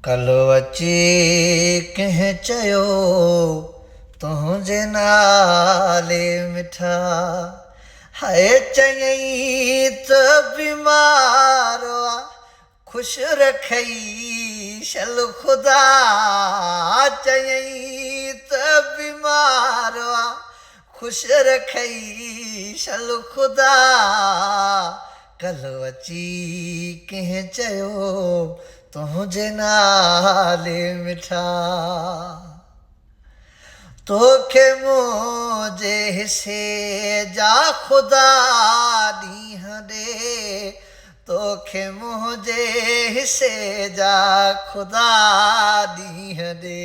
कल्ह अची कंहिं चयो तुंहिंजे नाले मिठा हाय चयईं त बीमार ख़ुशि रखई शल ख़ुदा चयईं त बीमार ख़ुशि रखई शल ख़ुदा कल्ह अची कंहिं चयो तुंहिंजे नाले मिठा तोखे मुंहिंजे हिसे जा ख़ुदा ॾींहं ॾे तोखे मुंहिंजे हिसे जा ख़ुदा ॾींहं ॾे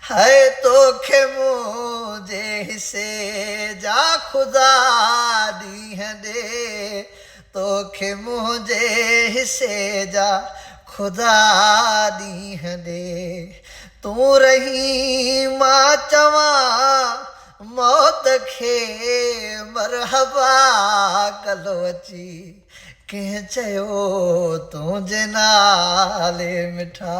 हाय तोखे मुंहिंजे हिसे जा ख़ुदा ॾींहं ॾे तोखे मुंहिंजे हिसे जा ख़ुदा ॾींहं ॾे तूं रही मां चवां मौत खे मरहबा कल्ह अची कंहिं चयो तुंहिंजे नाले मिठा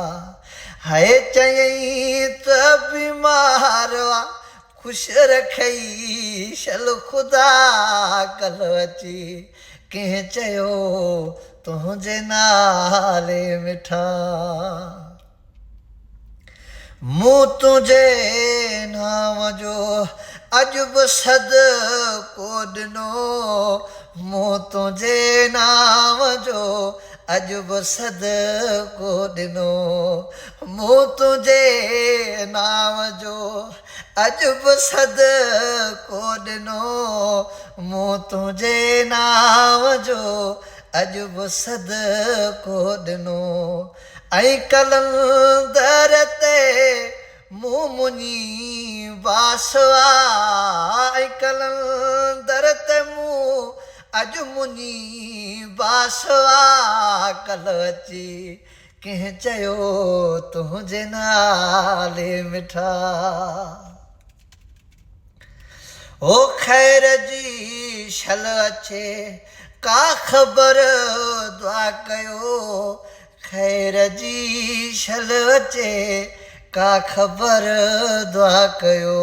हाय चयईं त बीमार ख़ुशि रखई शल ख़ुदा कल्ह अची कंहिं चयो तुंहिंजे नाले मिठा मूं तुंहिंजे नाम जो अॼु बि सदको ॾिनो मूं तुंहिंजे नाम जो अॼु बि सदको ॾिनो मूं तुंहिंजे नाम जो अॼु बि सदको ॾिनो मूं तुंहिंजे नाम जो अॼु बि सदको ॾिनो ऐं कलंदर ते मूं मुंहिंजी बासवा ऐं कलंदर ते मूं अॼु मुंहिंजी बासवा कल्ह अची कंहिं चयो तुंहिंजे नाले मिठा ओ ख़ैर जी शल अचे का ख़बर दुआ कयो ख़ैर जी शल अचे का ख़बर दुआ कयो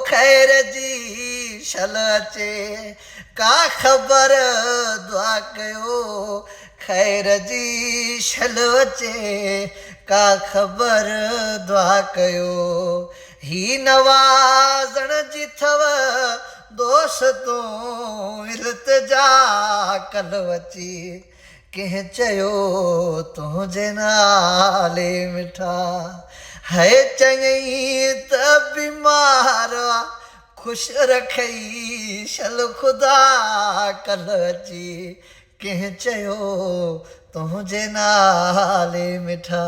ख़ैर जी शल अचे का ख़बर दुआ कयो ख़ैर जी शल अचे का ख़बर दुआ कयो ही नवाज़ण जी अथव दोस्तों इल्तिजा कल्ह अची कंहिं चयो तुंहिंजे नाले मिठा है चयईं त बीमार ख़ुशि रखई शल ख़ुदा कल्ह अची कंहिं चयो तुंहिंजे नाले मिठा